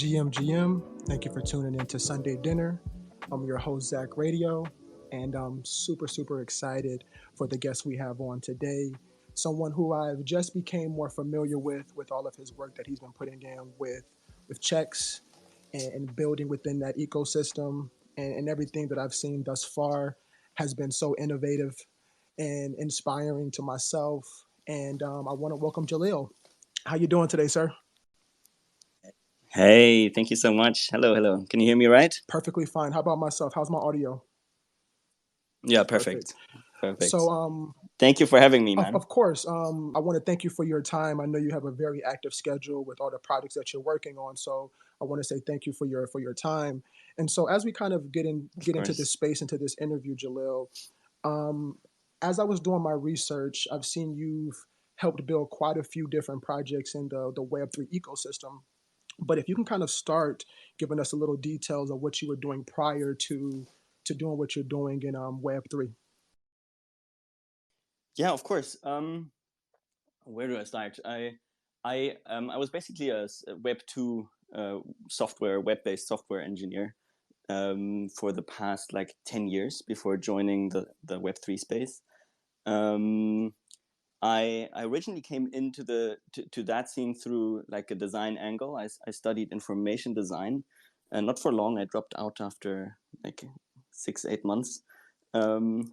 GM. Thank you for tuning in to Sunday Dinner. I'm your host, Zach Radio, and I'm super excited for the guest we have on today. Someone who I've just became more familiar with all of his work that he's been putting in with checks and building within that ecosystem, and everything that I've seen thus far has been so innovative and inspiring to myself. And I want to welcome Jalil. How you doing today, sir? Hey, thank you so much. Hello. Can you hear me right? Perfectly fine. How about myself? How's my audio? Yeah, Perfect. perfect. So, Thank you for having me, of, man. of course, I want to thank you for your time. I know you have a very active schedule with all the projects that you're working on. So I want to say thank you for your time. And so as we kind of Of get into this course. space, into this interview, Jalil, um, as I was doing my research, I've seen you've helped build quite a few different projects in the Web3 ecosystem. But if you can kind of start giving us a little details of what you were doing prior to doing what you're doing in Web3. Yeah, of course. Where do I start? I was basically a Web2 web-based software engineer for the past like 10 years before joining the Web3 space. Um, I originally came into to that scene through like a design angle. I studied information design, and not for long. I dropped out after like 6-8 months. So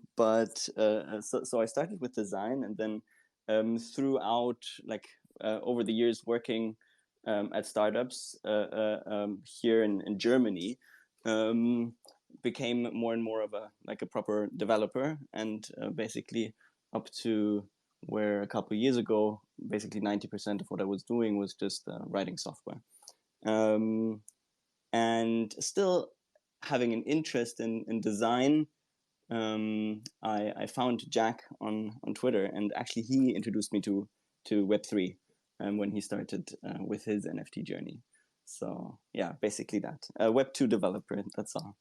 I started with design, and then throughout like over the years working at startups here in Germany, um, became more and more of a proper developer, and basically up to where a couple of years ago, basically 90% of what I was doing was just writing software. Um, and still having an interest in design, I found Jack on Twitter, and actually he introduced me to Web3 when he started with his NFT journey. So yeah, basically that. Web2 developer, that's all.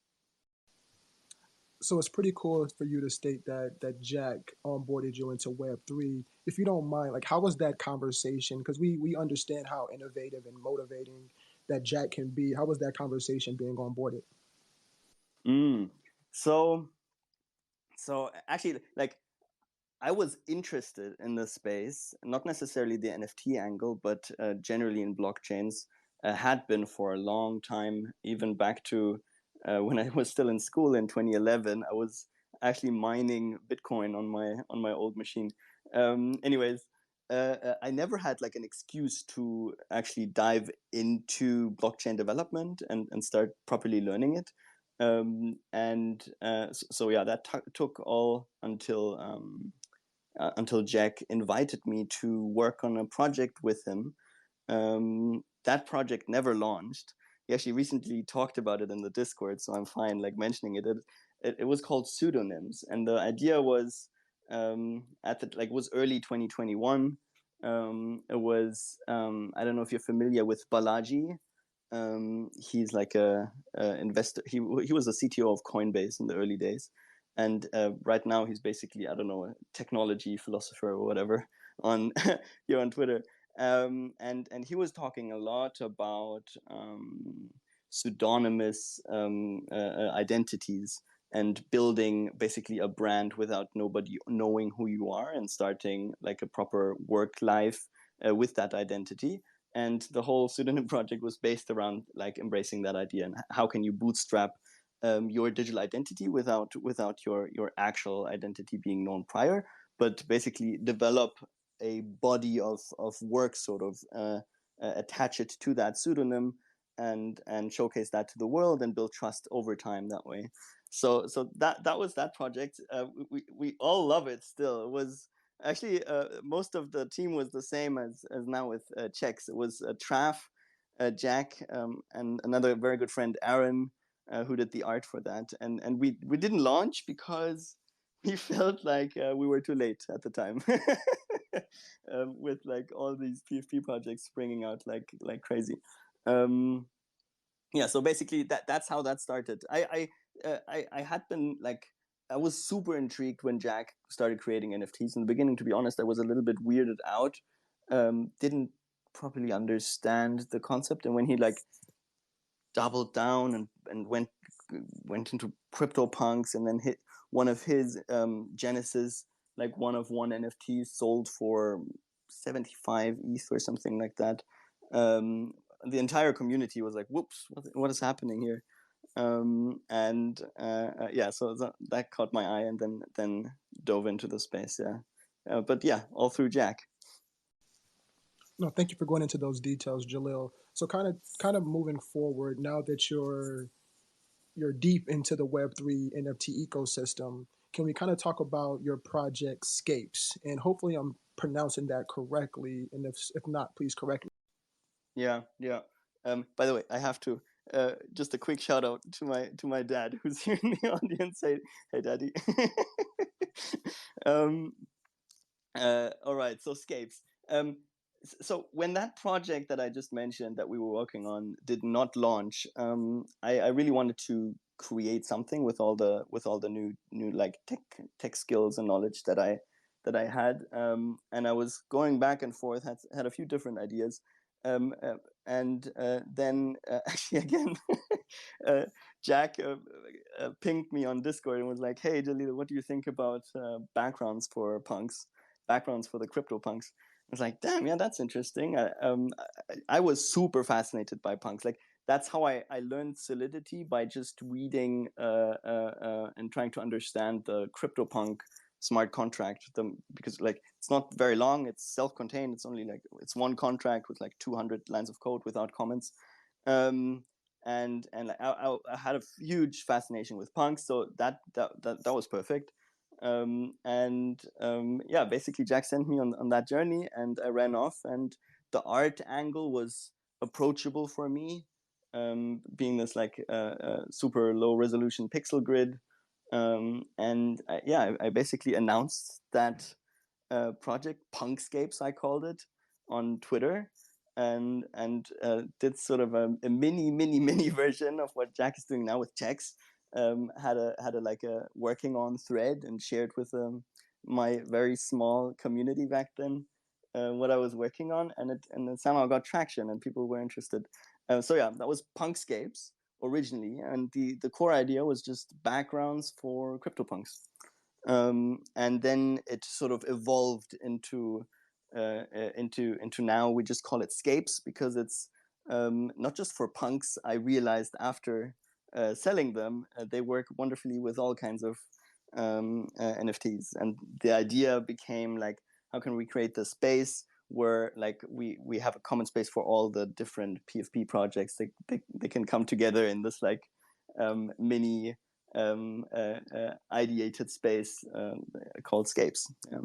So it's pretty cool for you to state that Jack onboarded you into Web3. If you don't mind, like how was that conversation? Because we understand how innovative and motivating that Jack can be. How was that conversation being onboarded? Mm. So actually, like I was interested in the space, not necessarily the NFT angle, but generally in blockchains. Had been for a long time, even back to when I was still in school in 2011. I was actually mining Bitcoin on my old machine. Anyways, I never had like an excuse to actually dive into blockchain development and start properly learning it. So yeah, that took all until Jack invited me to work on a project with him. That project never launched. He actually recently talked about it in the Discord, so I'm fine like mentioning it. It was called Pseudonyms, and the idea was at the like was early 2021. It was I don't know if you're familiar with Balaji. He's like a investor. He was a CTO of Coinbase in the early days, and right now he's basically, I don't know, a technology philosopher or whatever on here on Twitter. And he was talking a lot about pseudonymous identities and building basically a brand without nobody knowing who you are, and starting like a proper work life with that identity. And the whole pseudonym project was based around like embracing that idea, and how can you bootstrap your digital identity without your actual identity being known prior, but basically develop a body of work, sort of attach it to that pseudonym, and showcase that to the world, and build trust over time that way. So that was that project. We all love it still. It was actually most of the team was the same as now with checks. It was Traf, Jack, and another very good friend, Aaron, who did the art for that. And we didn't launch because we felt like we were too late at the time. With like all these PFP projects springing out like crazy. Um, yeah, so basically that's how that started. I had been like, I was super intrigued when Jack started creating NFTs in the beginning. To be honest, I was a little bit weirded out. Didn't properly understand the concept, and when he like doubled down and went into CryptoPunks, and then hit one of his Genesis, like one of one NFT, sold for 75 ETH or something like that. The entire community was like, "Whoops, what is happening here?" Yeah, so that caught my eye, and then dove into the space. Yeah, but yeah, all through Jack. No, thank you for going into those details, Jalil. So kind of moving forward, now that you're deep into the Web3 NFT ecosystem, can we kind of talk about your project Scapes? And hopefully I'm pronouncing that correctly. And if not, please correct me. Yeah. By the way, I have to just a quick shout out to my dad who's here in the audience. Say, hey, daddy. um, all right, so Scapes. So when that project that I just mentioned that we were working on did not launch, I really wanted to create something with all the new like tech skills and knowledge that I had, and I was going back and forth, had a few different ideas, and then actually again, uh, Jack pinged me on Discord and was like, "Hey, Jalil, what do you think about backgrounds for punks?" Backgrounds for the crypto punks. I was like, damn, yeah, that's interesting. I was super fascinated by punks. Like that's how I learned Solidity, by just reading and trying to understand the CryptoPunk smart contract. Because like it's not very long, it's self-contained. It's only like it's one contract with like 200 lines of code without comments. And like, I had a huge fascination with punks, so that was perfect. Yeah, basically Jack sent me on that journey, and I ran off, and the art angle was approachable for me, being this like super low resolution pixel grid. I basically announced that project, Punkscapes I called it, on Twitter, and did sort of a mini version of what Jack is doing now with checks. Had a like a working on thread, and shared with my very small community back then what I was working on, and it somehow got traction and people were interested. So yeah, that was Punkscapes originally, and the core idea was just backgrounds for CryptoPunks. And then it sort of evolved into now we just call it Scapes, because it's not just for punks. I realized after selling them, they work wonderfully with all kinds of NFTs, and the idea became like, how can we create the space where like we have a common space for all the different PFP projects. They can come together in this like mini ideated space called Scapes. Yeah.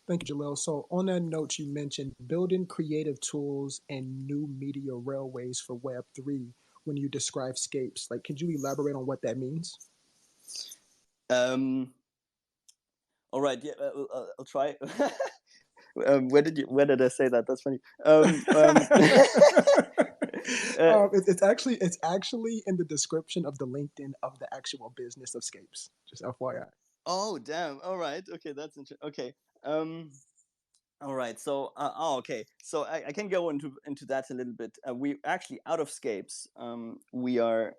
Thank you, Jalil. So on that note, you mentioned building creative tools and new media railways for Web3 when you describe Scapes. Like, could you elaborate on what that means? All right, yeah, I'll try. Where did I say that? That's funny. It's actually in the description of the LinkedIn of the actual business of Scapes. Just FYI. Oh damn! All right, okay, that's interesting. Okay, all right. So, okay. So I can go into that a little bit. We actually, out of Scapes, we are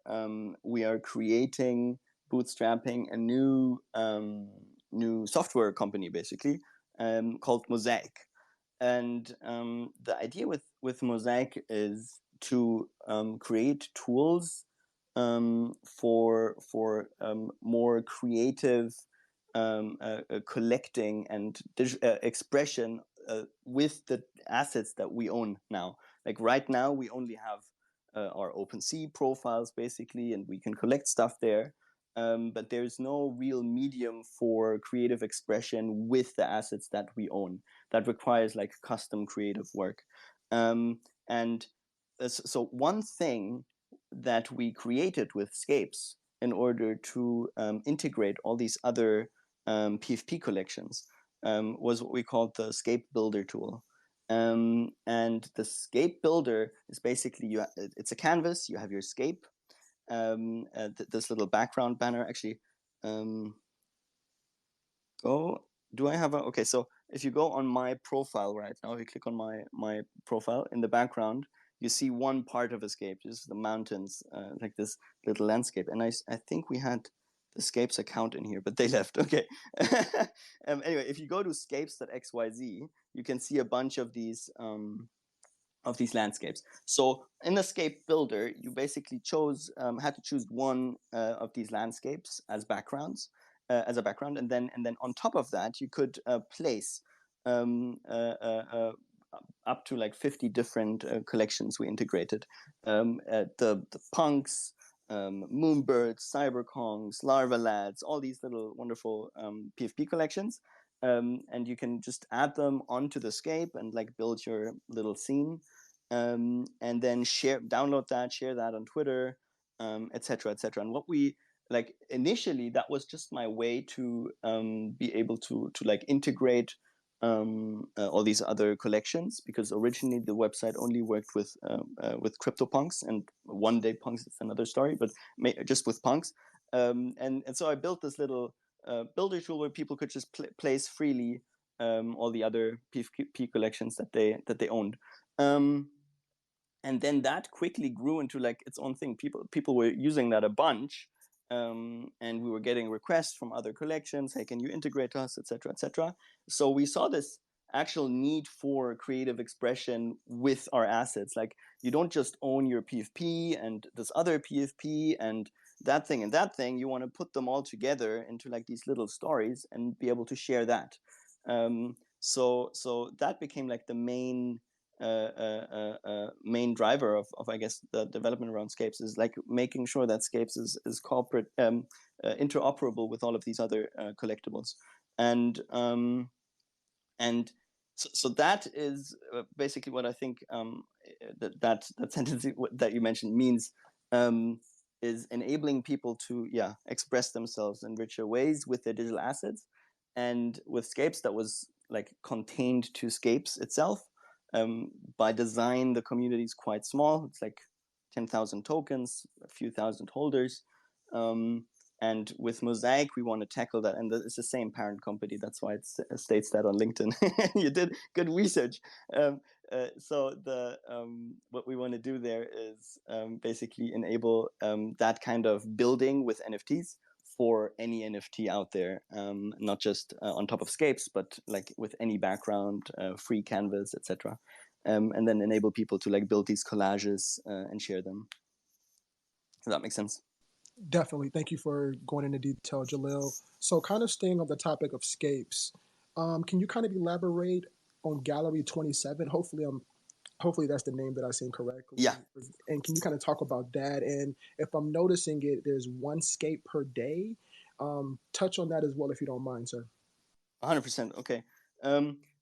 creating, bootstrapping a new software company, basically, called Mosaic. And the idea with Mosaic is to create tools for more creative collecting and expression with the assets that we own now. Like right now, we only have our OpenSea profiles, basically, and we can collect stuff there. But there's no real medium for creative expression with the assets that we own. That requires like custom creative work. And so one thing that we created with Scapes in order to integrate all these other PFP collections was what we called the Scape Builder tool. And the Scape Builder is basically it's a canvas. You have your Scape, this little background banner. Actually, do I have a? Okay, so if you go on my profile right now, if you click on my profile in the background, you see one part of Escape, just the mountains, like this little landscape. And I think we had the Scapes account in here, but they left. Okay. Anyway, if you go to scapes.xyz, you can see a bunch of these landscapes. So in the Scape Builder, you basically had to choose one of these landscapes as backgrounds, as a background, and then on top of that, you could place up to like 50 different collections we integrated. The punks, moonbirds, cyberkongs, larva lads, all these little wonderful PFP collections. And you can just add them onto the Scape and like build your little scene, and then download that, share that on Twitter, etc., etc. And what we like initially, that was just my way to be able to like integrate all these other collections, because originally the website only worked with CryptoPunks, and one day punks is another story, but just with punks. And so I built this little builder tool where people could just place freely all the other PFP collections that they owned. And then that quickly grew into like its own thing. People were using that a bunch, and we were getting requests from other collections. Hey, can you integrate us, etc., etc. So we saw this actual need for creative expression with our assets. Like, you don't just own your PFP and this other PFP and that thing and that thing. You want to put them all together into like these little stories and be able to share that. So that became like the main driver of I guess the development around Scapes, is like making sure that Scapes is corporate interoperable with all of these other collectibles, and so that is basically what I think that sentence that you mentioned means, is enabling people to express themselves in richer ways with their digital assets. And with Scapes, that was like contained to Scapes itself. By design, the community is quite small. It's like 10,000 tokens, a few thousand holders. And with Mosaic, we want to tackle that. And it's the same parent company. That's why it states that on LinkedIn. You did good research. So what we want to do there is basically enable that kind of building with NFTs for any NFT out there, not just on top of Scapes, but like with any background, free canvas, etc. And then enable people to like build these collages and share them. Does that make sense? Definitely. Thank you for going into detail, Jalil. So, kind of staying on the topic of Scapes, can you kind of elaborate on Gallery 27? Hopefully that's the name that I seen correctly. Yeah. And can you kind of talk about that? And if I'm noticing it, there's one Scape per day. Touch on that as well, if you don't mind, sir. 100%. Okay.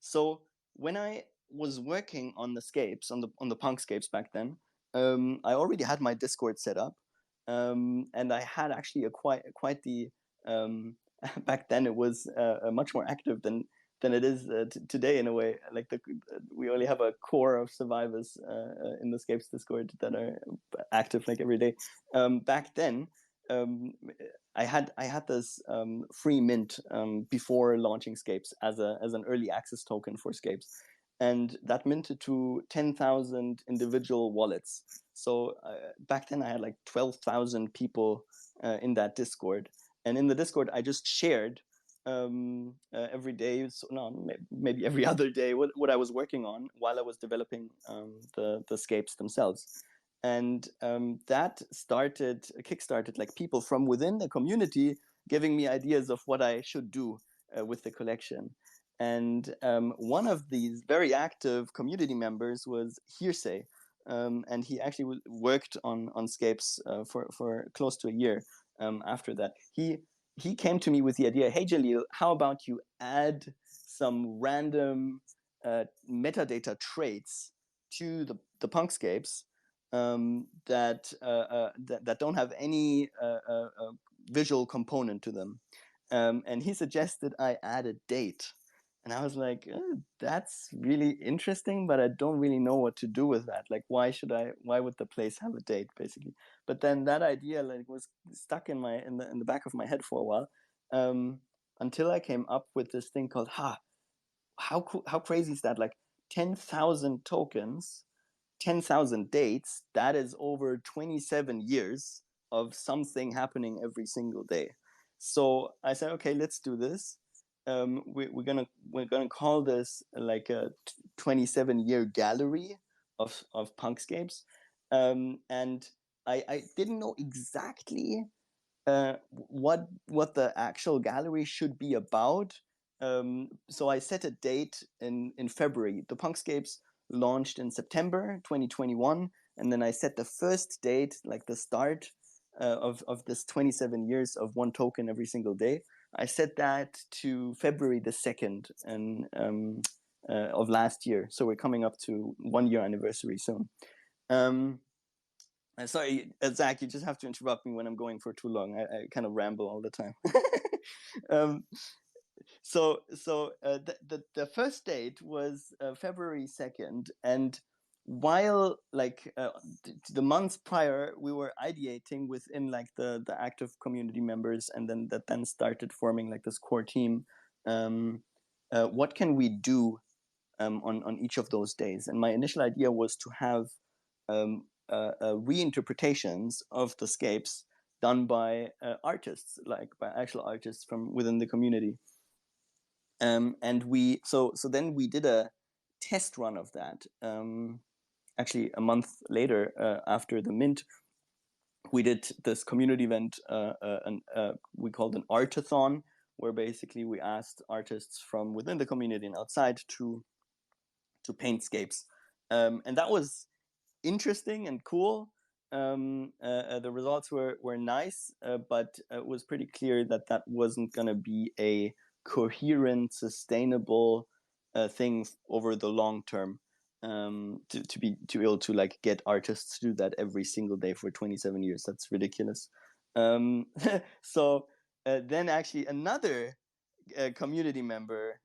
So when I was working on the Scapes, on the punk Scapes back then, I already had my Discord set up, and I had actually quite the back then it was much more active than it is today, in a way. Like we only have a core of survivors in the Scapes Discord that are active like every day. Back then, I had this free mint before launching Scapes as an early access token for Scapes, and that minted to 10,000 individual wallets. So back then I had like 12,000 people in that Discord, and in the Discord I just shared every day, so no, maybe every other day, what I was working on while I was developing the Scapes themselves. And that kickstarted like people from within the community giving me ideas of what I should do with the collection. And one of these very active community members was Hearsay, and he actually worked on Scapes for close to a year after that. He came to me with the idea, hey Jalil, how about you add some random metadata traits to the Punkscapes that don't have any visual component to them. And he suggested I add a date. And I was like, that's really interesting, but I don't really know what to do with that. Like, why would the place have a date, basically? But then that idea like was stuck in the back of my head for a while, until I came up with this thing called how crazy is that? Like 10,000 tokens 10,000 dates, that is over 27 years of something happening every single day. So I said, okay, let's do this. We're gonna call this like a 27-year gallery of Punkscapes. And I didn't know exactly what the actual gallery should be about. So I set a date in February. The Punkscapes launched in September 2021, and then I set the first date, like the start of this 27 years of one token every single day. I set that to February the 2nd of last year. So we're coming up to 1 year anniversary soon. Sorry, Zach, you just have to interrupt me when I'm going for too long. I kind of ramble all the time. um, the first date was February 2nd, and while the months prior we were ideating within like the active community members, and then started forming like this core team. What can we do on each of those days? And my initial idea was to have reinterpretations of the scapes done by artists, like by actual artists from within the community. And then we did a test run of that. Actually, a month later, after the mint, we did this community event. We called an artathon, where basically we asked artists from within the community and outside to paint scapes, and that was interesting and cool. The results were nice, but it was pretty clear that wasn't going to be a coherent, sustainable thing over the long term. To be able to like get artists to do that every single day for 27 years, that's ridiculous. So then actually another community member,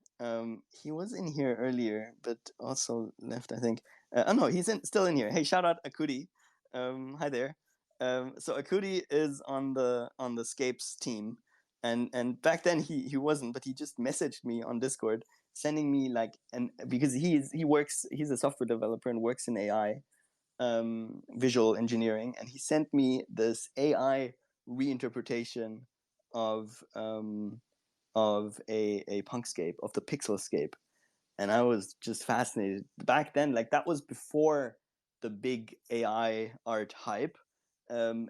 he was in here earlier but also left, I think. Oh no, he's still in here. Hey, shout out Akudi. Hi there. So Akudi is on the Scapes team, and back then he wasn't, but he just messaged me on Discord, sending me like, and because he's a software developer and works in AI, visual engineering, and he sent me this AI reinterpretation of a Punkscape, of the Pixelscape, and I was just fascinated. Back then, like that was before the big AI art hype, and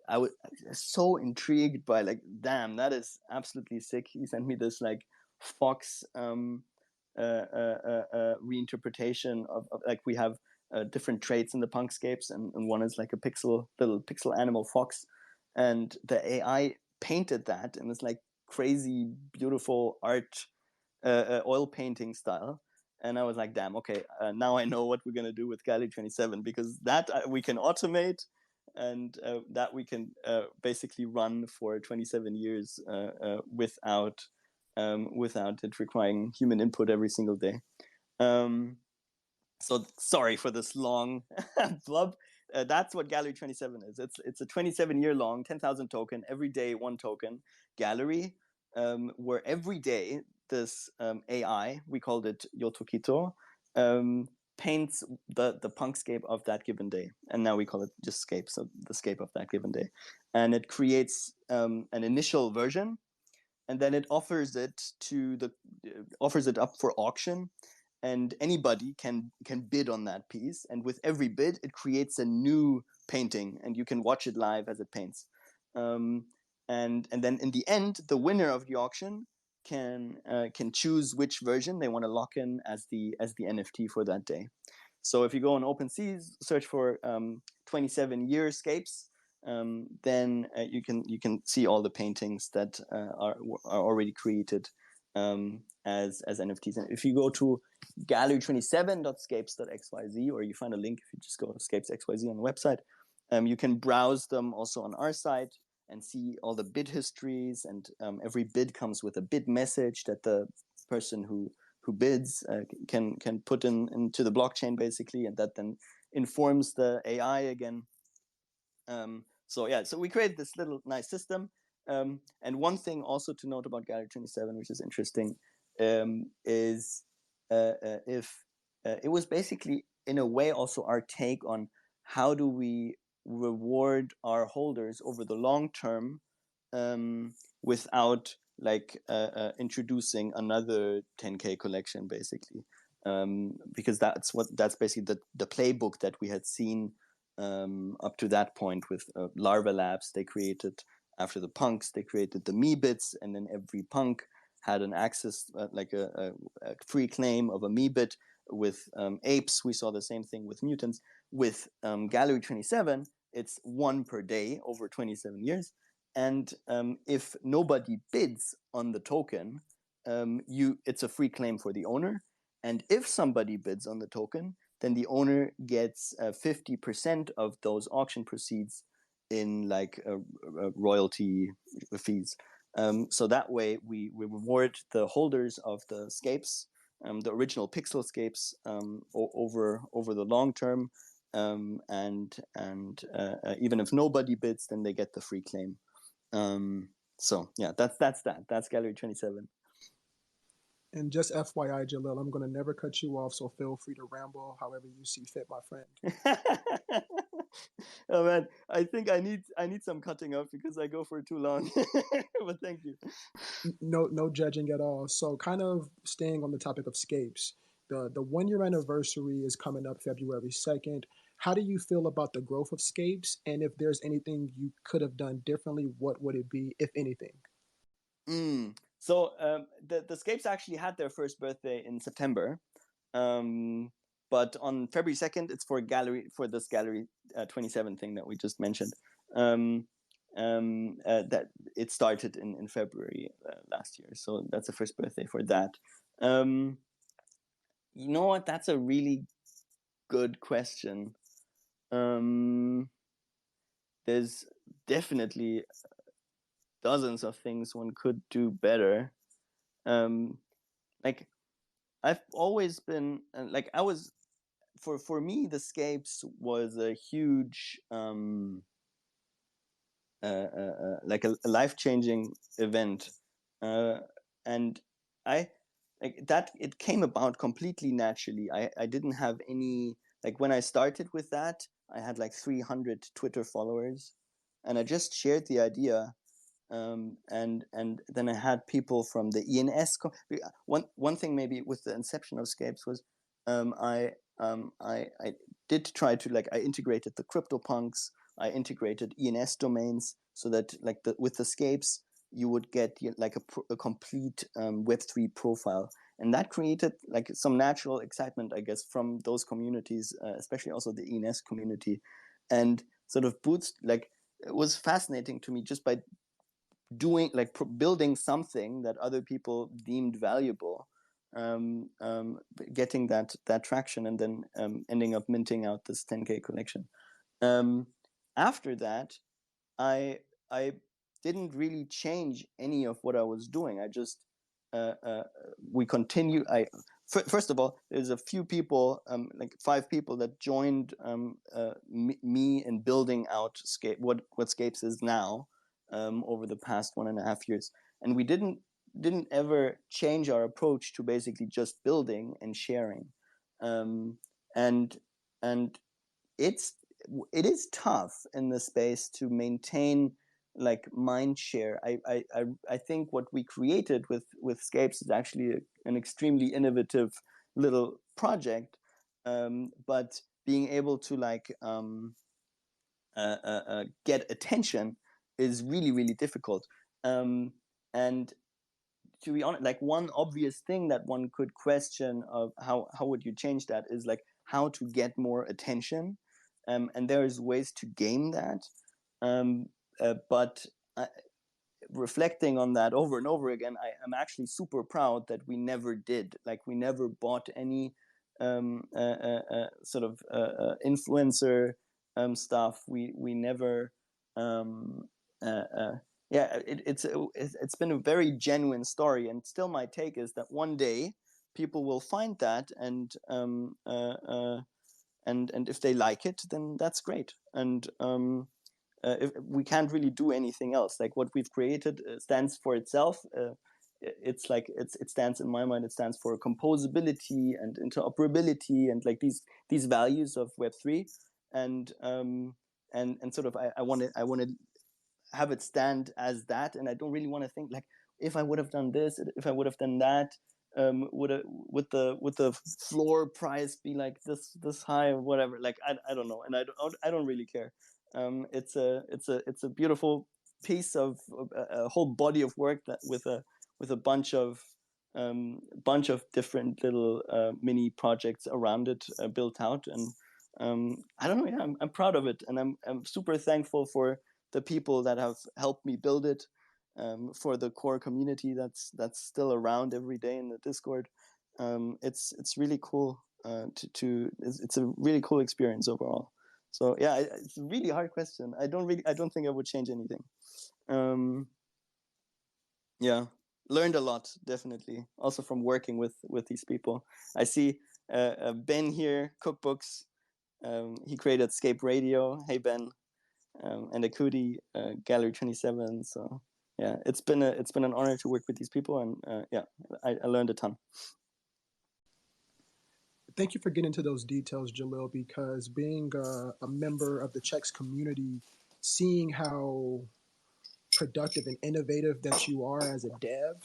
I was so intrigued by like, damn, that is absolutely sick. He sent me this like Fox reinterpretation of like, we have different traits in the Punkscapes, and one is like a little pixel animal fox, and the AI painted that, and it's like crazy beautiful art, oil painting style. And I was like, damn, okay, now I know what we're going to do with Gallery 27, because that we can automate, and that we can basically run for 27 years without it requiring human input every single day. So sorry for this long blub. That's what Gallery 27 is. It's a 27-year long, 10,000 token, every day one token gallery, where every day this AI, we called it Yotokito, paints the Punkscape of that given day. And now we call it just Scape, so the Scape of that given day. And it creates an initial version, and then it offers it up for auction, and anybody can bid on that piece, and with every bid it creates a new painting, and you can watch it live as it paints. And then in the end, the winner of the auction can choose which version they want to lock in as the NFT for that day. So if you go on OpenSea, search for 27-year Scapes, then you can see all the paintings that are already created as NFTs. And if you go to gallery27.scapes.xyz, or you find a link if you just go to Scapes XYZ on the website, you can browse them also on our site and see all the bid histories, and every bid comes with a bid message that the person who bids can put into the blockchain basically, and that then informs the AI again. So we created this little nice system. And one thing also to note about Gallery 27, which is interesting, is if it was basically in a way also our take on how do we reward our holders over the long term, without like introducing another 10K collection, basically, because that's basically the playbook that we had seen up to that point with Larva Labs. They created, after the punks, they created the me bits, and then every punk had an access, like a free claim of a me bit. With apes, we saw the same thing with mutants. With Gallery 27, it's one per day over 27 years. And if nobody bids on the token, it's a free claim for the owner. And if somebody bids on the token, then the owner gets 50% of those auction proceeds in like royalty fees. So that way we reward the holders of the Scapes, the original pixel Scapes, over the long term, and even if nobody bids, then they get the free claim. So yeah, that's Gallery 27. And just FYI, Jalil, I'm going to never cut you off, so feel free to ramble however you see fit, my friend. Oh man, I think I need some cutting off because I go for too long. But thank you. No judging at all. So kind of staying on the topic of Scapes, the 1 year anniversary is coming up February 2nd. How do you feel about the growth of Scapes? And if there's anything you could have done differently, what would it be, if anything? So the Scapes actually had their first birthday in September. But on February 2nd, it's for this Gallery 27 thing that we just mentioned. That it started in February last year. So that's the first birthday for that. You know what? That's a really good question. There's definitely dozens of things one could do better. Like I've always been like I was for me the Scapes was a huge like a life-changing event, and I like that it came about completely naturally. I didn't have any, like when I started with that I had like 300 Twitter followers, and I just shared the idea. And then I had people from the ENS. One thing maybe with the inception of Scapes was I did try to, like, I integrated the CryptoPunks, I integrated ENS domains, so that like with the Scapes you would get like a complete Web3 profile, and that created like some natural excitement, I guess, from those communities, especially also the ENS community, and sort of like it was fascinating to me just by doing like building something that other people deemed valuable, getting that traction, and then ending up minting out this 10K collection. After that, I didn't really change any of what I was doing. I just we continue. First of all, there's a few people, like 5 people, that joined me in building out what Scapes is now, over the past 1.5 years, and we didn't ever change our approach to basically just building and sharing, and it is tough in the space to maintain like mind share. I think what we created with Scapes is actually an extremely innovative little project, but being able to like get attention is really, really difficult. And to be honest, like one obvious thing that one could question of how would you change that is like how to get more attention, and there's ways to game that, but reflecting on that over and over again, I am actually super proud that we never did. Like we never bought any sort of influencer stuff. We never. It's been a very genuine story, and still my take is that one day people will find that, and if they like it, then that's great. And if we can't really do anything else. Like what we've created stands for itself. it's like it stands in my mind. It stands for composability and interoperability and like these values of Web3, and sort of I want to have it stand as that, and I don't really want to think like if I would have done this, if I would have done that, would the floor price be like this high or whatever? Like I don't know, and I don't really care. It's a beautiful piece of a whole body of work that with a bunch of different little mini projects around it built out, and I don't know. Yeah, I'm proud of it, and I'm super thankful for the people that have helped me build it, for the core community that's still around every day in the Discord. It's really cool it's a really cool experience overall. So yeah, it's a really hard question. I don't think I would change anything. Um, yeah, learned a lot, definitely, also from working with these people. I see Ben here, cookbooks. He created Scape Radio. Hey Ben. And Akudi, Gallery 27. So yeah, it's been an honor to work with these people, and yeah, I learned a ton. Thank you for getting into those details, Jalil, because being a member of the Chex community, seeing how productive and innovative that you are as a dev,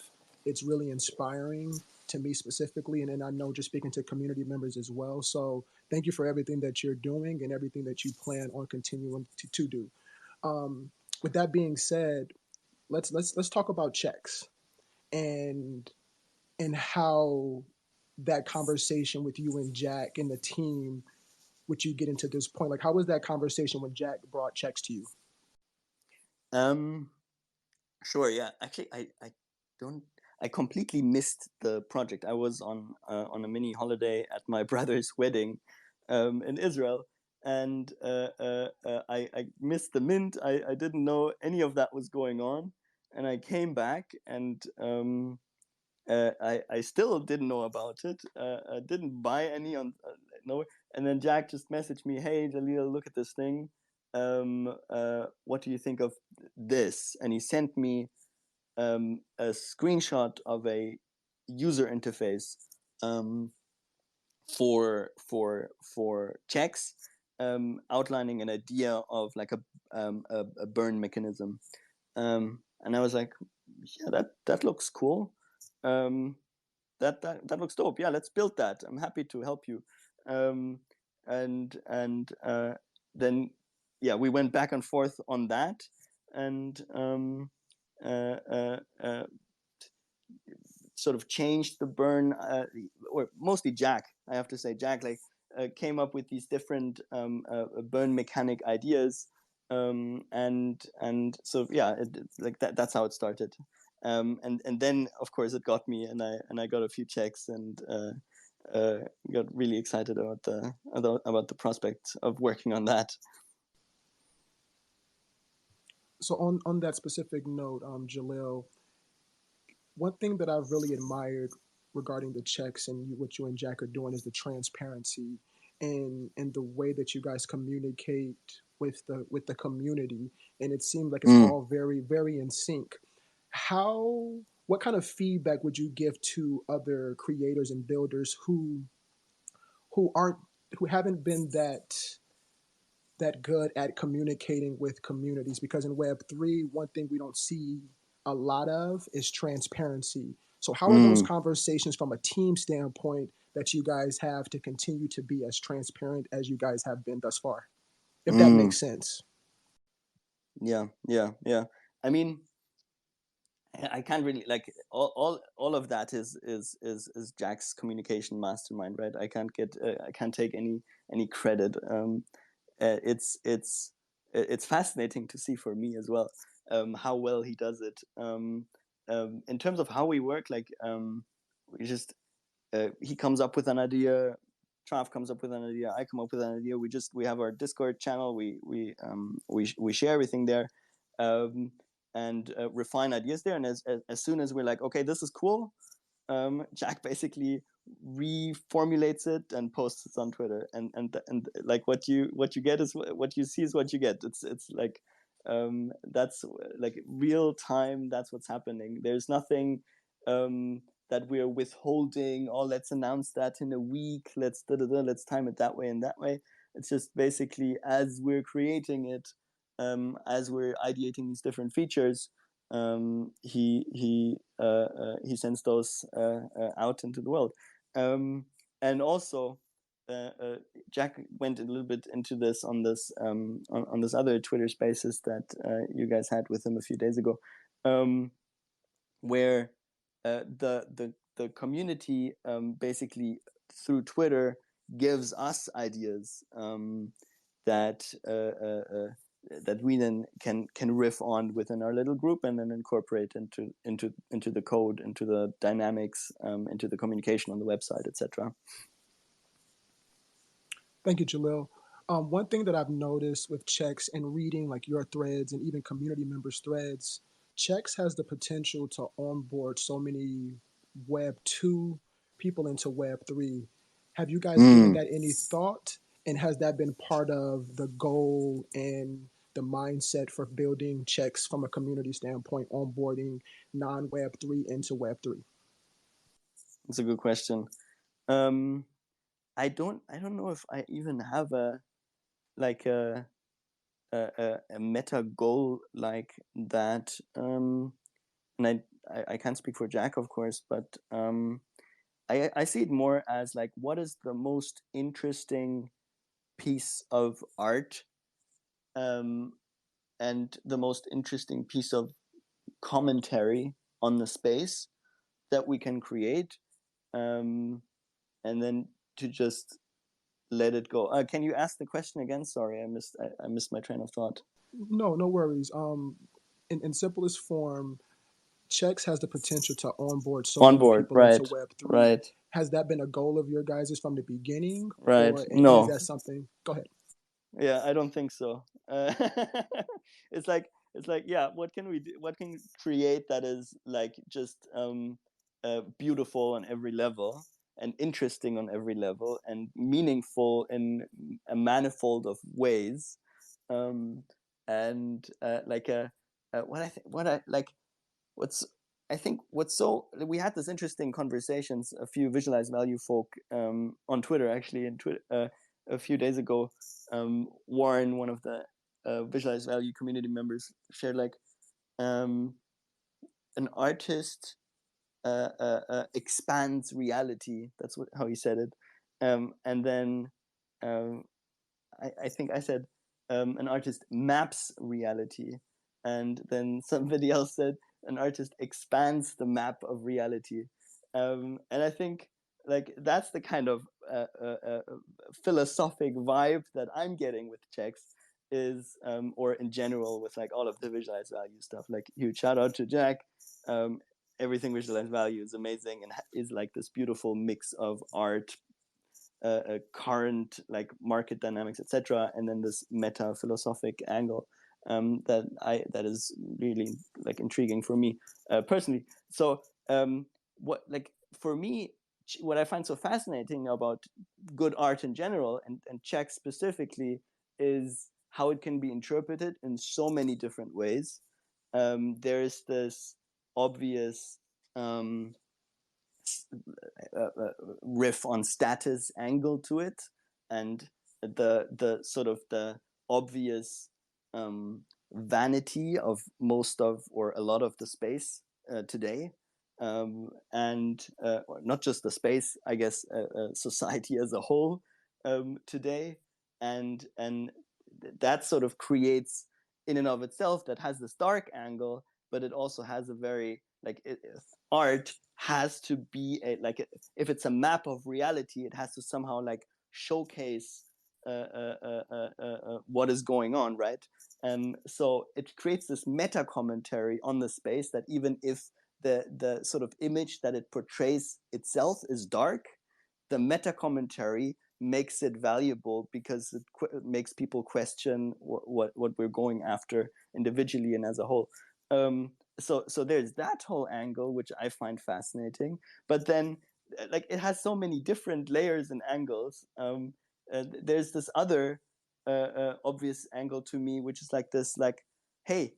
it's really inspiring to me specifically. And then I know just speaking to community members as well. So thank you for everything that you're doing and everything that you plan on continuing to do. With that being said, let's talk about Chex and how that conversation with you and Jack and the team, which you get into this point, like how was that conversation when Jack brought Chex to you? Um, sure. Yeah. Actually, don't. I completely missed the project. I was on a mini holiday at my brother's wedding, in Israel, and I missed the mint. I didn't know any of that was going on, and I came back, and I still didn't know about it. I didn't buy any on no. And then Jack just messaged me, "Hey Jalil, look at this thing. What do you think of this?" And he sent me a screenshot of a user interface um, for checks, outlining an idea of like a burn mechanism. And I was like, yeah, that looks cool. Um, that looks dope. Yeah, let's build that. I'm happy to help you. Um, and then yeah, we went back and forth on that, and uh, uh, uh, sort of changed the burn, or mostly Jack. I have to say, Jack like came up with these different burn mechanic ideas, and so yeah, like that's how it started. And then of course it got me, and I got a few checks, and got really excited about the prospect of working on that. So on that specific note, Jalil, one thing that I've really admired regarding the Chex and what you and Jack are doing is the transparency and the way that you guys communicate with the community, and it seems like it's Mm. all very in sync. How what kind of feedback would you give to other creators and builders who aren't who haven't been that good at communicating with communities? Because in Web3, one thing we don't see a lot of is transparency. So how are those Mm. conversations from a team standpoint that you guys have to continue to be as transparent as you guys have been thus far, if that Mm. makes sense? Yeah. I mean, I can't really like all of that is Jack's communication mastermind, right? I can't take any credit. It's fascinating to see for me as well, how well he does it. In terms of how we work, like we just he comes up with an idea, Trav comes up with an idea, I come up with an idea. We have our Discord channel. We share everything there, um, and refine ideas there. And as soon as we're like, okay, this is cool, Jack basically reformulates it and posts it on Twitter. And like what you get is what you see is what you get. It's like that's like real time. That's what's happening. There's nothing that we're withholding. Oh, let's announce that in a week. Let's let's time it that way and that way. It's just basically as we're creating it, as we're ideating these different features, he sends those out into the world. And also, Jack went a little bit into this on this other Twitter Spaces that you guys had with him a few days ago, where the community basically through Twitter gives us ideas that that we then can riff on within our little group and then incorporate into the code, into the dynamics, into the communication on the website, etc. Thank you, Jalil. One thing that I've noticed with Checks and reading like your threads and even community members' threads, Checks has the potential to onboard so many Web 2 people into Web 3. Have you guys given that any thought? And has that been part of the goal and the mindset for building Checks from a community standpoint, onboarding non-Web 3 into Web 3? That's a good question. I don't know if I even have a like a meta goal like that. And I can't speak for Jack, of course, but I see it more as like, what is the most interesting piece of art, and the most interesting piece of commentary on the space that we can create, and then to just let it go. Can you ask the question again? Sorry, I missed my train of thought. No, no worries. In simplest form, Checks has the potential to onboard so On many board, people into right, Web3. right, Has that been a goal of your guys' from the beginning, right. or and is No, that something? Go ahead. yeah, I don't think so. It's like yeah, what can we do? What can we create that is like just beautiful on every level and interesting on every level and meaningful in a manifold of ways, and like what I think what I like what's I think what's so we had this interesting conversations, a few visualized value folk on Twitter, actually in Twitter a few days ago. Warren, one of the visualized value community members, shared like um, an artist expands reality. That's how he said it, and then um, I think I said an artist maps reality, and then somebody else said an artist expands the map of reality, and I think like that's the kind of philosophic vibe that I'm getting with Checks, is or in general with like all of the visualized value stuff. Like, huge shout out to Jack. Um, Everything visualized value is amazing and is like this beautiful mix of art, current like market dynamics, etc., and then this meta philosophic angle that is really like intriguing for me personally. So what like for me, what I find so fascinating about good art in general and Czech specifically is how it can be interpreted in so many different ways. There is this obvious um, riff on status angle to it, and the sort of the obvious vanity of most of or a lot of the space today, and not just the space, I guess, society as a whole today, and that sort of creates in and of itself that has this dark angle, but it also has a very like art has to be if it's a map of reality, it has to somehow like showcase what is going on, right? And so it creates this meta commentary on the space that even if the sort of image that it portrays itself is dark, the meta commentary makes it valuable because it makes people question what we're going after individually and as a whole. So there's that whole angle which I find fascinating, but then like it has so many different layers and angles. There's this other obvious angle to me, which is like this, like, hey,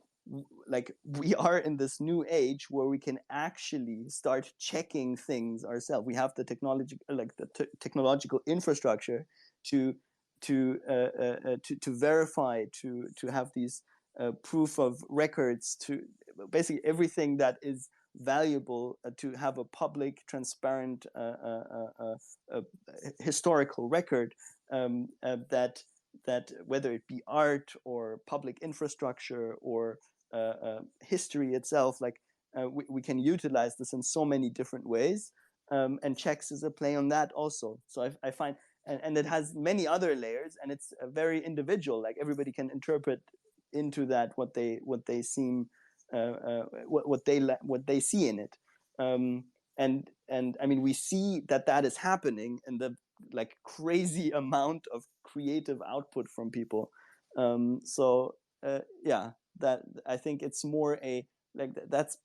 like we are in this new age where we can actually start checking things ourselves. We have the technology, like the technological infrastructure to to verify, to have these proof of records, to basically everything that is valuable, to have a public, transparent, historical record, that whether it be art or public infrastructure or history itself, like we can utilize this in so many different ways, and checks is a play on that also. So I find, and it has many other layers, and it's very individual. Like everybody can interpret into that what they seem, what they see in it, and I mean, we see that is happening in the like crazy amount of creative output from people. So yeah, that I think it's more a like that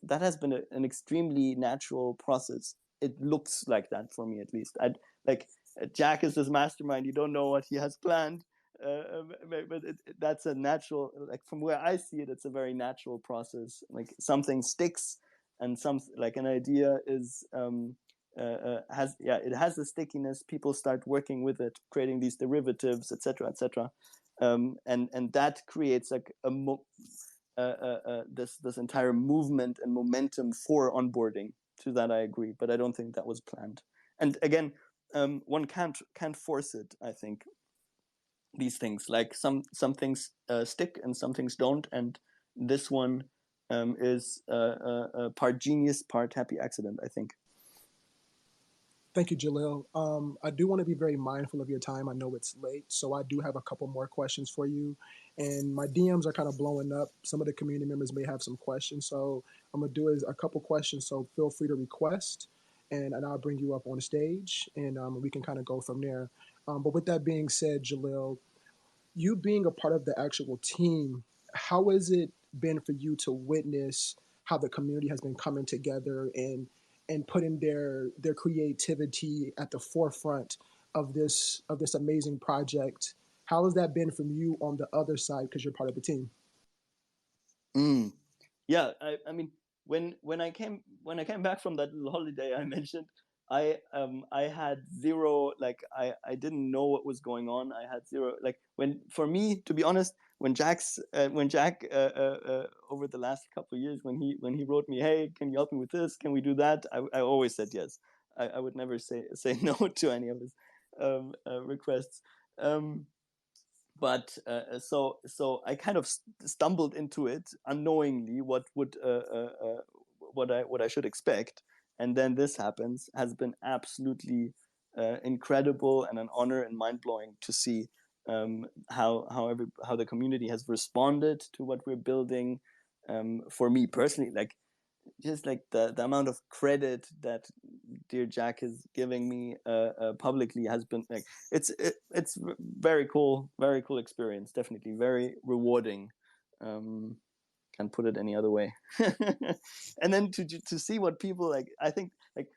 has been an extremely natural process. It looks like that for me, at least. I'd like Jack is this mastermind. You don't know what he has planned, but that's a natural. Like from where I see it, it's a very natural process. Like something sticks, and some like an idea is has it has the stickiness. People start working with it, creating these derivatives, etc., etc., and that creates like this entire movement and momentum for onboarding. To that I agree, but I don't think that was planned. And again, one can't force it. I think these things, like some things stick and some things don't, and this one is part genius, part happy accident, I think. Thank you, Jalil. I do want to be very mindful of your time. I know it's late, so I do have a couple more questions for you. And my DMs are kind of blowing up. Some of the community members may have some questions, so I'm gonna do is a couple questions. So feel free to request, and I'll bring you up on stage, and we can kind of go from there. But with that being said, Jalil, you being a part of the actual team, how has it been for you to witness how the community has been coming together and putting their creativity at the forefront of this amazing project? How has that been from you on the other side because you're part of the team? Mm. Yeah, I mean, when I came back from that little holiday I mentioned, I had zero, like I didn't know what was going on. I had zero, like, when, for me, to be honest, when Jack over the last couple of years, when he wrote me, hey, can you help me with this, can we do that, I always said yes. I would never say no to any of his requests. But so I kind of stumbled into it unknowingly, what I should expect, and then this happens. Has been absolutely incredible and an honor and mind blowing to see how the community has responded to what we're building. For me personally, like just like the amount of credit that dear Jack is giving me publicly has been like it's very cool experience, definitely very rewarding. Can't put it any other way. And then to see what people like, I think like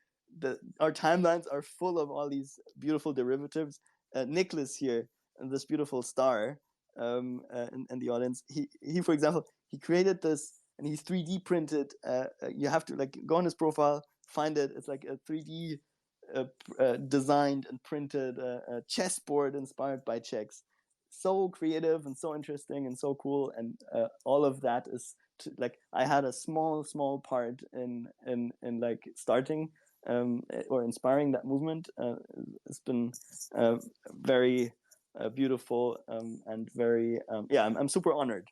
our timelines are full of all these beautiful derivatives. Nicholas here, and this beautiful star, in the audience, he for example, he created this, and he's 3D printed. You have to like go on his profile, find it. It's like a 3D designed and printed chessboard inspired by checks. So creative and so interesting and so cool, and all of that is like I had a small part in like starting or inspiring that movement. It's been very beautiful, and very yeah. I'm super honored.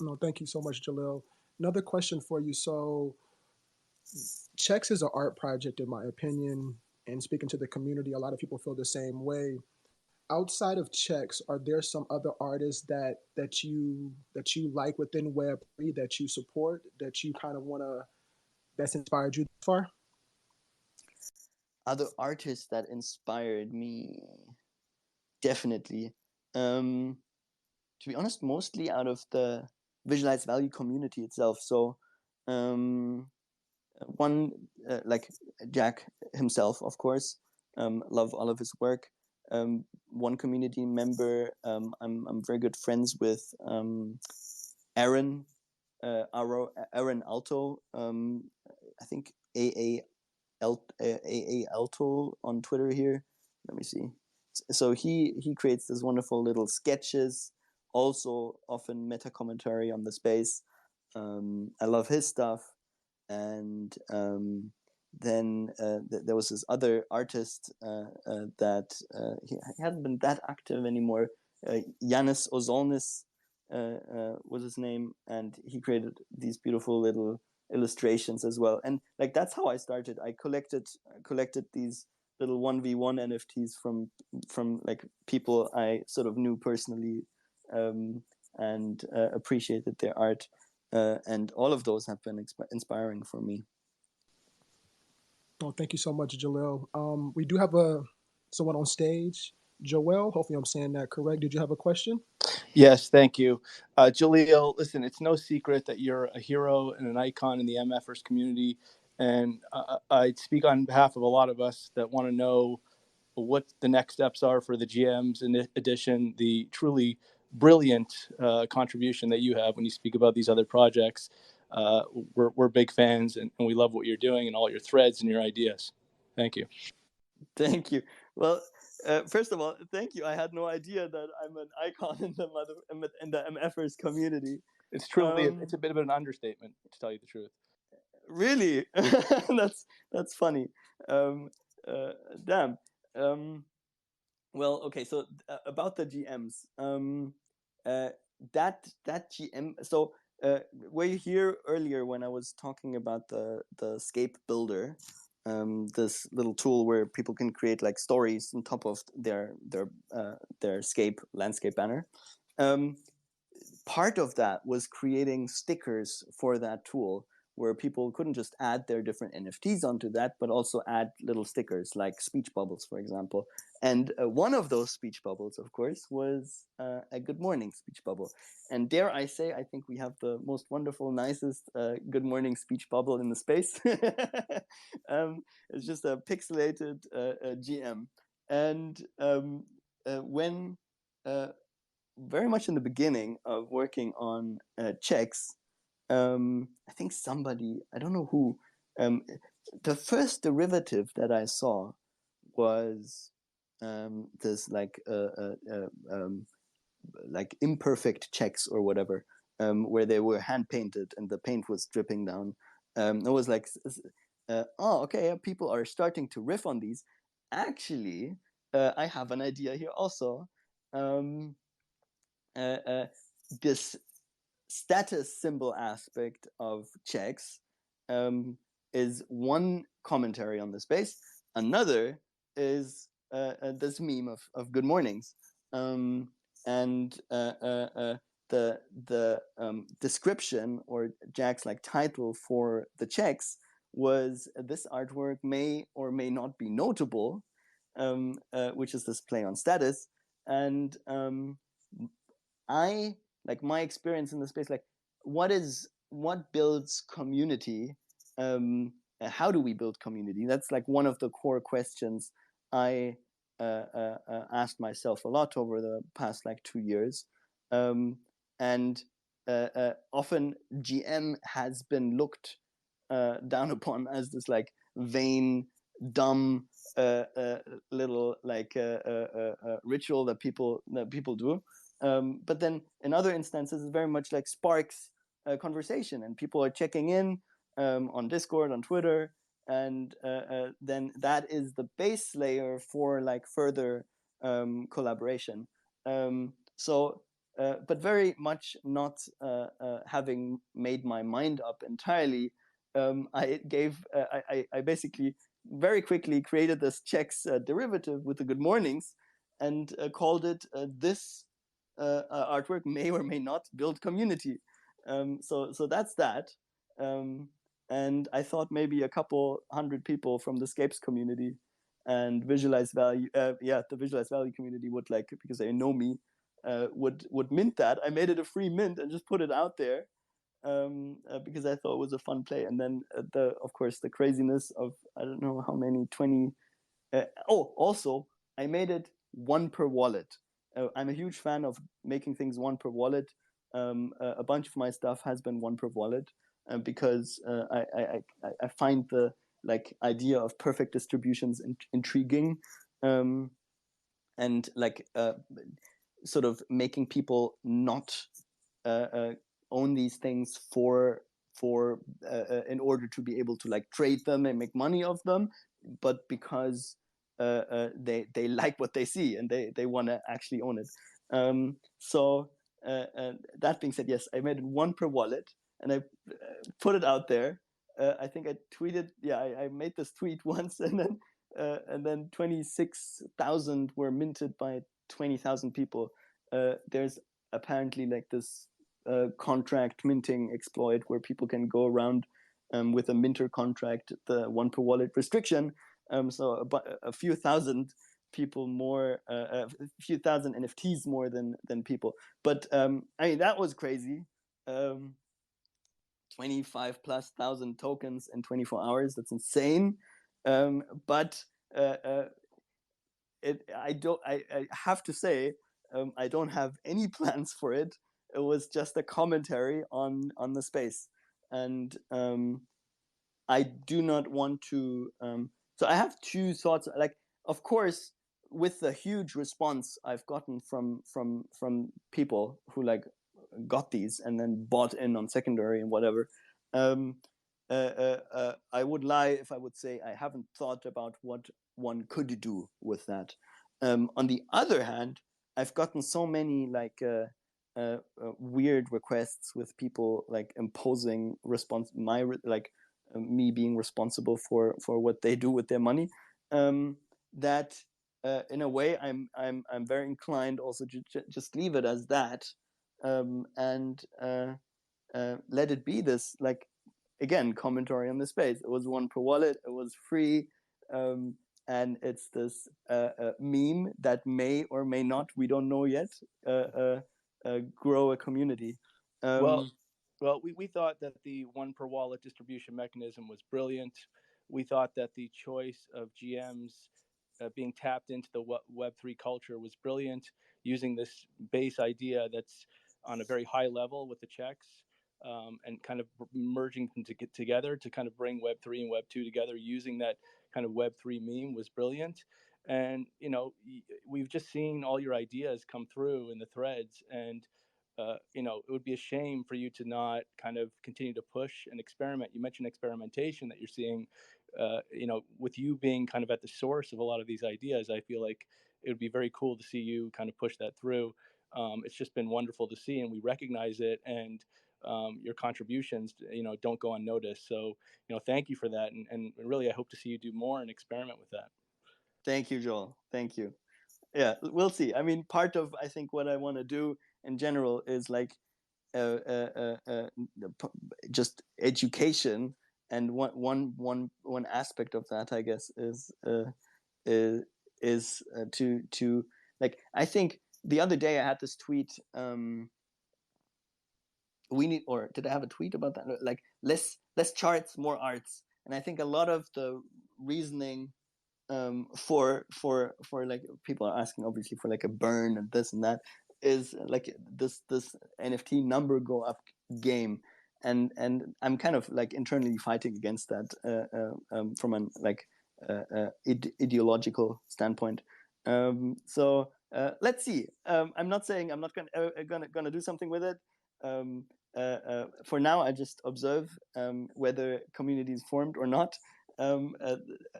No, thank you so much, Jalil. Another question for you. So, Chex is an art project, in my opinion, and speaking to the community, a lot of people feel the same way. Outside of Chex, are there some other artists that you like within Web3 that you support, that you kind of want to, that's inspired you far? Other artists that inspired me, definitely. To be honest, mostly out of the visualized value community itself. So one like Jack himself, of course. Love all of his work. one community member, I'm very good friends with Aaron Aaron Alto. I think AA Alto on Twitter here. Let me see. So he creates this wonderful little sketches, also often meta commentary on the space. I love his stuff. And then there was this other artist that he hasn't been that active anymore. Yanis Ozolnis was his name, and he created these beautiful little illustrations as well. And like that's how I started. I collected these little 1v1 NFTs from like people I sort of knew personally, and appreciated their art. And all of those have been inspiring for me. Oh, thank you so much, Jalil. We do have someone on stage, Joel. Hopefully, I'm saying that correct. Did you have a question? Yes, thank you. Jalil, listen, it's no secret that you're a hero and an icon in the MFers community. And I speak on behalf of a lot of us that want to know what the next steps are for the GMs, in addition, the truly brilliant contribution that you have when you speak about these other projects. We're big fans, and we love what you're doing and all your threads and your ideas. Thank you. Thank you. Well, first of all, thank you. I had no idea that I'm an icon in the MFers community. It's truly it's a bit of an understatement, to tell you the truth. Really? that's funny. Damn. Well, okay. So about the GMs, that GM. So were you here earlier when I was talking about the Scape Builder? This little tool where people can create like stories on top of their Scape landscape banner. Part of that was creating stickers for that tool, where people couldn't just add their different NFTs onto that, but also add little stickers like speech bubbles, for example. And one of those speech bubbles, of course, was a good morning speech bubble. And dare I say, I think we have the most wonderful, nicest good morning speech bubble in the space. It's just a pixelated GM. And when very much in the beginning of working on checks, I think somebody, I don't know who, the first derivative that I saw was this like imperfect checks or whatever, where they were hand painted and the paint was dripping down. It was like, oh, okay, people are starting to riff on these. Actually, I have an idea here also. This status symbol aspect of checks is one commentary on the space. Another is this meme of good mornings, and the description or Jack's like title for the checks was this artwork may or may not be notable, which is this play on status. And I like my experience in the space, like what builds community? How do we build community? That's like one of the core questions I asked myself a lot over the past like 2 years. And often GM has been looked down upon as this like vain, dumb little like ritual that people do. But then in other instances, it's very much like sparks conversation, and people are checking in on Discord, on Twitter, and then that is the base layer for like further collaboration. But very much not having made my mind up entirely, I basically very quickly created this checks derivative with the good mornings, and called it this artwork may or may not build community. So that's that. And I thought maybe a couple hundred people from the Scapes community and Visualize Value, the Visualize Value community would like, because they know me, would mint that. I made it a free mint and just put it out there because I thought it was a fun play. And then of course the craziness of I don't know how many 20. Also I made it one per wallet. I'm a huge fan of making things one per wallet. A bunch of my stuff has been one per wallet because I find the like idea of perfect distributions intriguing, and like sort of making people not own these things for in order to be able to like trade them and make money of them, but because they like what they see and they want to actually own it. So that being said, yes, I made it one per wallet, and I put it out there. I think I tweeted, yeah, I made this tweet once, and then 26,000 were minted by 20,000 people. There's apparently like this contract minting exploit where people can go around with a minter contract, the one per wallet restriction. So a few thousand people more, a few thousand NFTs more than people. But I mean, that was crazy. 25 plus thousand tokens in 24 hours. That's insane. But I have to say, I don't have any plans for it. It was just a commentary on the space, and I do not want to. So I have two thoughts. Like, of course, with the huge response I've gotten from people who like got these and then bought in on secondary and whatever. I would lie if I would say I haven't thought about what one could do with that. On the other hand, I've gotten so many like weird requests with people like imposing me being responsible for what they do with their money, that in a way I'm very inclined also to just leave it as that, and let it be this, like, again, commentary on the space. It was one per wallet, it was free, and it's this meme that may or may not, we don't know yet, grow a community. Well, we thought that the one per wallet distribution mechanism was brilliant. We thought that the choice of GMs being tapped into the Web3 culture was brilliant, using this base idea that's on a very high level with the checks, and kind of merging them to get together to kind of bring Web3 and Web2 together, using that kind of Web3 meme was brilliant. And, you know, we've just seen all your ideas come through in the threads, and you know, it would be a shame for you to not kind of continue to push and experiment. You mentioned experimentation that you're seeing, you know, with you being kind of at the source of a lot of these ideas. I feel like it would be very cool to see you kind of push that through. It's just been wonderful to see, and we recognize it. And your contributions, you know, don't go unnoticed. So, you know, thank you for that. And really, I hope to see you do more and experiment with that. Thank you, Joel. Thank you. Yeah, we'll see. I mean, part of, I think, what I want to do in general is like just education, and one aspect of that, I guess, is to like, I think the other day I had this tweet. We need, or did I have a tweet about that? Like, less charts, more arts. And I think a lot of the reasoning for like, people are asking obviously for like a burn and this and that, is like this NFT number go up game, and I'm kind of like internally fighting against that from an like ideological standpoint. So let's see. I'm not saying I'm not gonna do something with it. For now, I just observe whether community is formed or not,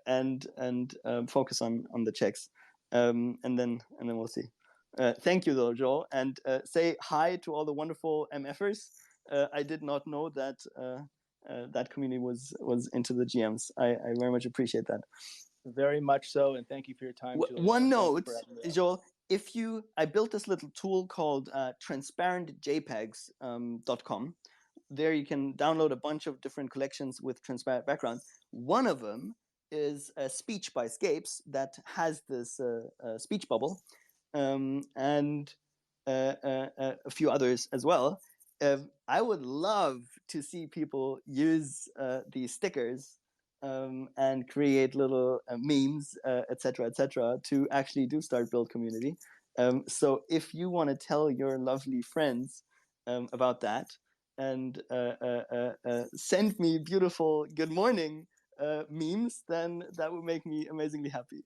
and focus on the checks, and then we'll see. Thank you though, Joel, and say hi to all the wonderful MFers. I did not know that that community was into the GMs. I very much appreciate that. Very much so, and thank you for your time. One note, Joel, I built this little tool called transparentjpegs.com. There you can download a bunch of different collections with transparent backgrounds. One of them is a speech by Scapes that has this speech bubble, and a few others as well. I would love to see people use these stickers and create little memes, etc., to actually do start build community. So if you want to tell your lovely friends about that, and send me beautiful good morning memes, then that would make me amazingly happy.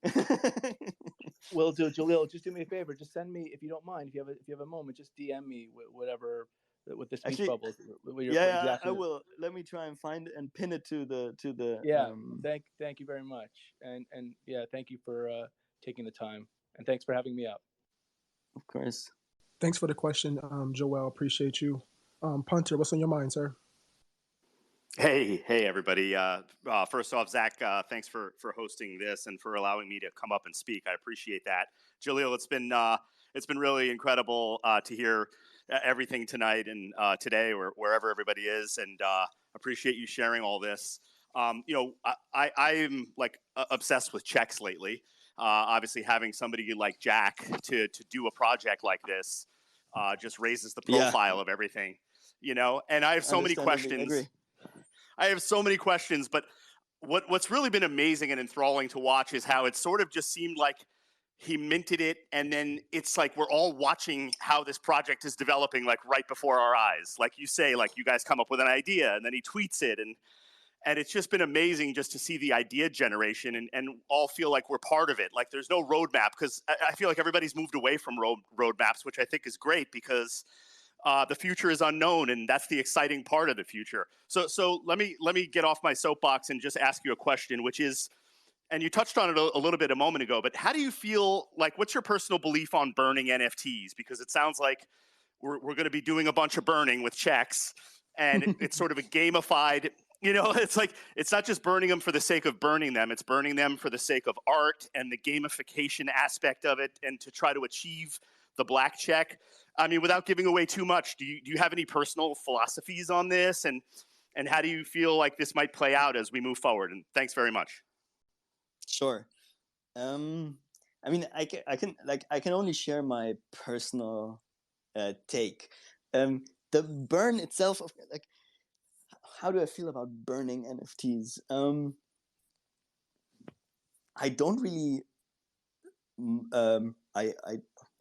Will do. Jalil, just do me a favor. Just send me, if you don't mind, if you have a moment, just DM me whatever with the speech Actually, bubbles. yeah, I will. Let me try and find it and pin it to the. Yeah. Thank you very much, and yeah, thank you for taking the time, and thanks for having me up. Of course. Thanks for the question, Joel. Appreciate you. Punter, what's on your mind, sir? Hey, everybody. First off, Zach, thanks for hosting this and for allowing me to come up and speak. I appreciate that. Jalil, it's been really incredible to hear everything tonight and today, or wherever everybody is, and appreciate you sharing all this. I'm like obsessed with checks lately. Obviously, having somebody like Jack to do a project like this just raises the profile of everything, And I have so many questions. Agree. I have so many questions, but what's really been amazing and enthralling to watch is how it sort of just seemed like he minted it, and then it's like we're all watching how this project is developing, like right before our eyes. Like you say, like you guys come up with an idea, and then he tweets it, and it's just been amazing just to see the idea generation and all feel like we're part of it. Like there's no roadmap, because I feel like everybody's moved away from roadmaps, which I think is great, because the future is unknown, and that's the exciting part of the future. So let me get off my soapbox and just ask you a question, which is, and you touched on it a little bit a moment ago, but how do you feel, like, what's your personal belief on burning NFTs? Because it sounds like we're going to be doing a bunch of burning with checks, and it's sort of a gamified, it's like, it's not just burning them for the sake of burning them, it's burning them for the sake of art and the gamification aspect of it, and to try to achieve the black check. I mean, without giving away too much, do you have any personal philosophies on this, and how do you feel like this might play out as we move forward? And thanks very much. Sure. I mean, I can only share my personal take. The burn itself, like, how do I feel about burning NFTs? I don't really.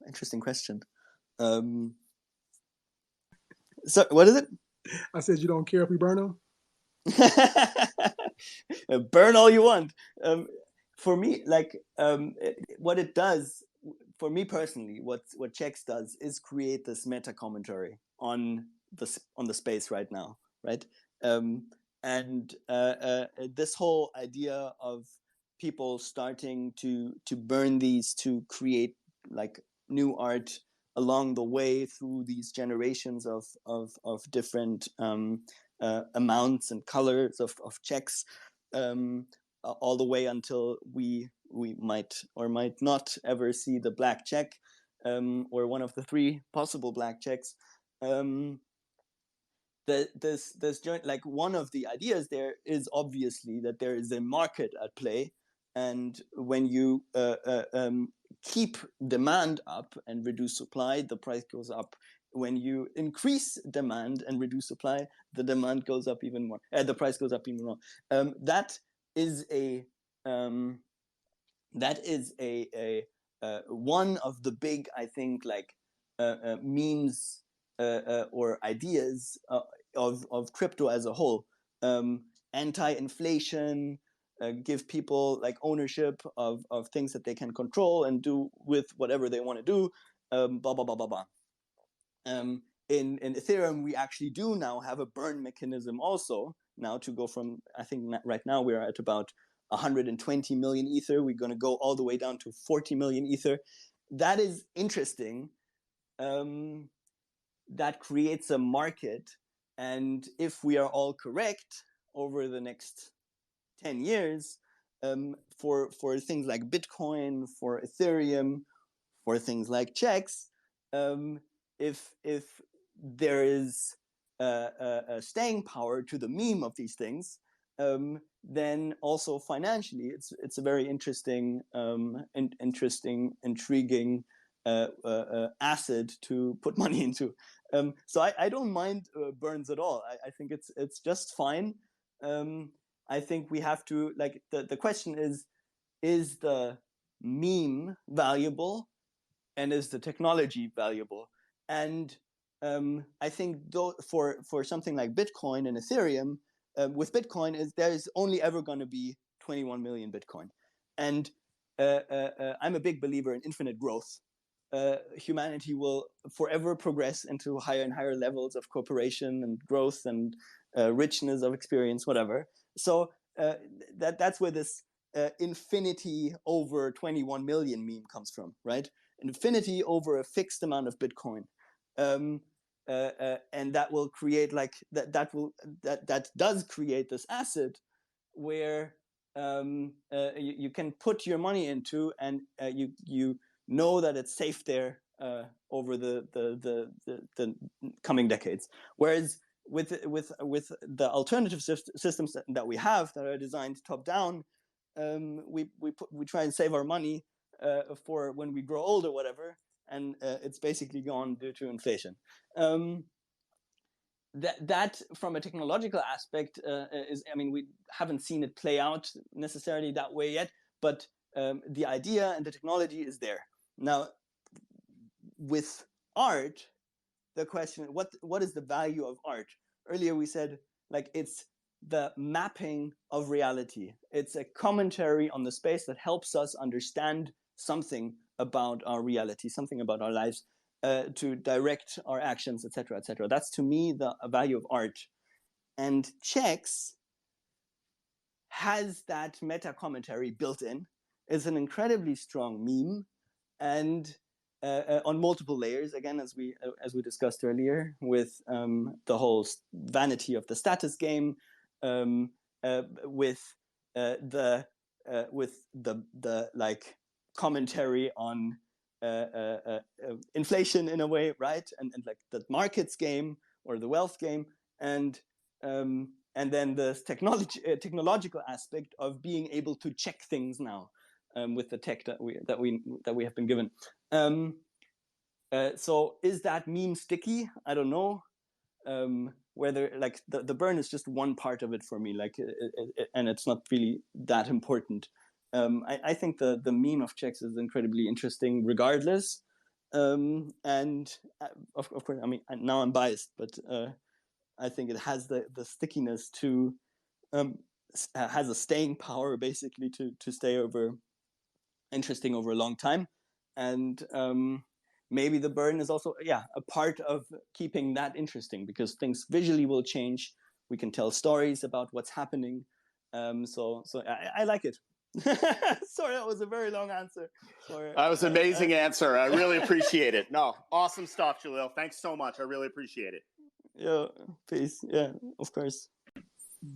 Interesting question. So what is it? I said you don't care if we burn them? Burn all you want. For me, like, what it does, for me personally, what Checks does is create this meta commentary on the space right now, right? And this whole idea of people starting to burn these to create like new art along the way through these generations of different amounts and colors of checks, all the way until we might or might not ever see the black check, or one of the three possible black checks. This joint, like, one of the ideas there is obviously that there is a market at play, and when you keep demand up and reduce supply, the price goes up. When you increase demand and reduce supply, the demand goes up even more. The price goes up even more. That is a one of the big, I think, like memes or ideas of crypto as a whole. Anti-inflation, give people like ownership of things that they can control and do with whatever they want to do. Blah blah blah blah blah. In Ethereum, we actually do now have a burn mechanism also. Now to go from, I think right now we're at about 120 million ether. We're going to go all the way down to 40 million ether. That is interesting. That creates a market. And if we are all correct over the next 10 years, for things like Bitcoin, for Ethereum, for things like checks, if there is a staying power to the meme of these things, then also financially, it's a very interesting, intriguing asset to put money into. So I don't mind burns at all. I think it's just fine. I think we have to, like, the question is the meme valuable, and is the technology valuable? And I think for something like Bitcoin and Ethereum, with Bitcoin, there's only ever going to be 21 million Bitcoin. And I'm a big believer in infinite growth. Humanity will forever progress into higher and higher levels of cooperation and growth and richness of experience, whatever. So that's where this infinity over 21 million meme comes from, right? Infinity over a fixed amount of Bitcoin. And that will create that does create this asset where you can put your money into, and you know that it's safe there over the coming decades. Whereas with the alternative systems that we have that are designed top down, we try and save our money for when we grow old or whatever, and it's basically gone due to inflation. That from a technological aspect is, I mean, we haven't seen it play out necessarily that way yet, but the idea and the technology is there. Now, with art, the question, what is the value of art? Earlier we said, like, it's the mapping of reality. It's a commentary on the space that helps us understand something about our reality, something about our lives, to direct our actions, etc., etc. That's, to me, the value of art. And Checks has that meta commentary built in. It's an incredibly strong meme, and on multiple layers, again, as we discussed earlier, with the whole vanity of the status game, with the like commentary on inflation in a way, right? And like the markets game or the wealth game, and then the technological aspect of being able to check things now with the tech that we have been given. So is that meme sticky? I don't know. Whether, like, the burn is just one part of it for me, like, and it's not really that important. I think the meme of Checks is incredibly interesting regardless. And of course, I mean, now I'm biased, but I think it has the stickiness to, has a staying power basically to stay interesting over a long time. And maybe the burn is also, a part of keeping that interesting, because things visually will change. We can tell stories about what's happening. So I like it. Sorry, that was a very long answer. That was an amazing answer. I really appreciate it. No, awesome stuff, Jalil. Thanks so much. I really appreciate it. Yeah, peace. Yeah, of course.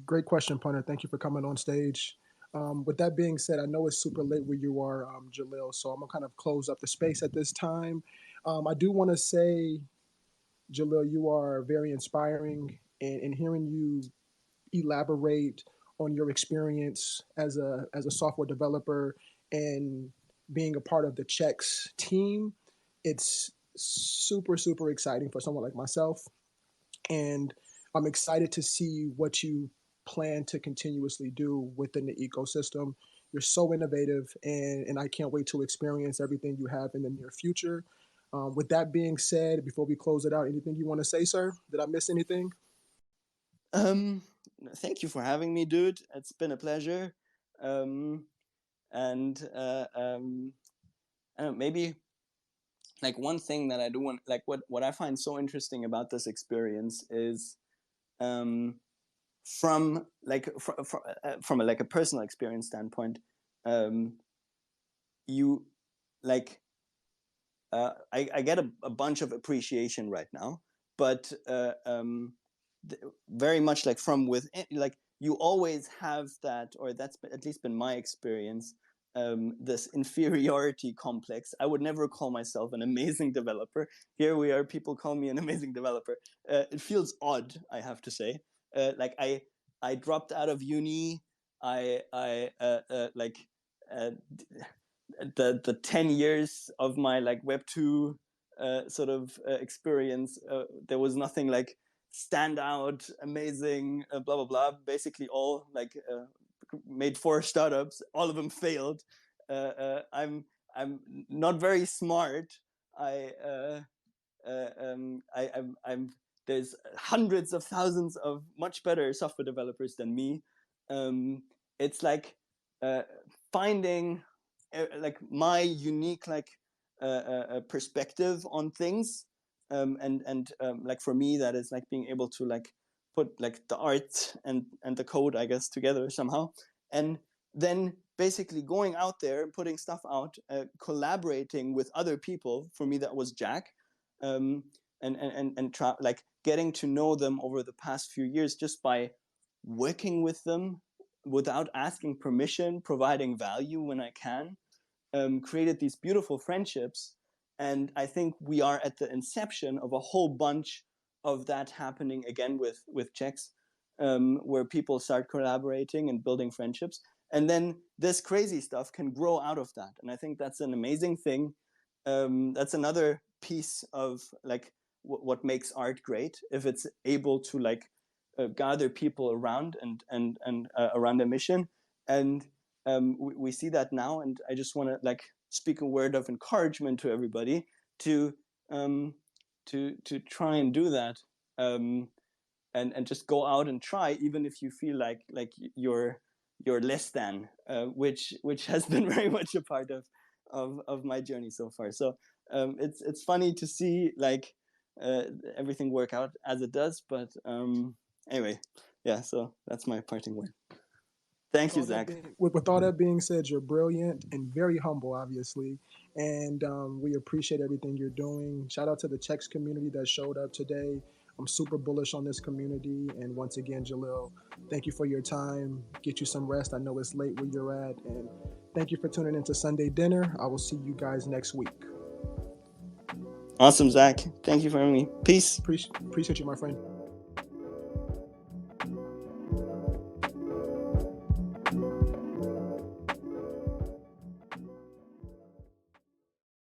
Great question, Punter. Thank you for coming on stage. With that being said, I know it's super late where you are, Jalil, so I'm going to kind of close up the space at this time. I do want to say, Jalil, you are very inspiring, and hearing you elaborate on your experience as a software developer and being a part of the Checks team, it's super, super exciting for someone like myself. And I'm excited to see what you plan to continuously do within the ecosystem. You're so innovative, and I can't wait to experience everything you have in the near future. With that being said, before we close it out, anything you want to say, sir? Did I miss anything? Thank you for having me, dude. It's been a pleasure. And I don't know, maybe, like, one thing that I do want, like, what I find so interesting about this experience is, from a personal experience standpoint, you, like, I get a bunch of appreciation right now, but very much like from within, like, you always have that, or that's at least been my experience, this inferiority complex. I would never call myself an amazing developer. Here we are, people call me an amazing developer. It feels odd, I have to say. Like, I dropped out of uni. The 10 years of my, like, Web 2 sort of experience, there was nothing like stand out, amazing, blah blah blah. Basically, all like made 4 startups. All of them failed. I'm not very smart. I'm there's hundreds of thousands of much better software developers than me. It's like finding like my unique like perspective on things, and like for me that is like being able to like put like the art and the code, I guess, together somehow, and then basically going out there, putting stuff out, collaborating with other people. For me, that was Jack, and like getting to know them over the past few years just by working with them without asking permission, providing value when I can, created these beautiful friendships. And I think we are at the inception of a whole bunch of that happening again with Checks, where people start collaborating and building friendships. And then this crazy stuff can grow out of that. And I think that's an amazing thing. That's another piece of like what makes art great, if it's able to like gather people around and around a mission. And we see that now. And I just want to like speak a word of encouragement to everybody to try and do that, and just go out and try, even if you feel like you're less than, which has been very much a part of my journey so far. So it's funny to see like everything work out as it does, but anyway, yeah, so that's my parting word. Thank you, Zach. With all that being said, you're brilliant and very humble, obviously, and we appreciate everything you're doing. Shout out to the Checks community that showed up today. I'm super bullish on this community, and once again, Jalil, thank you for your time. Get you some rest. I know it's late where you're at, and thank you for tuning into Sunday Dinner. I will see you guys next week. Awesome, Zach. Thank you for having me. Peace. Appreciate you, my friend.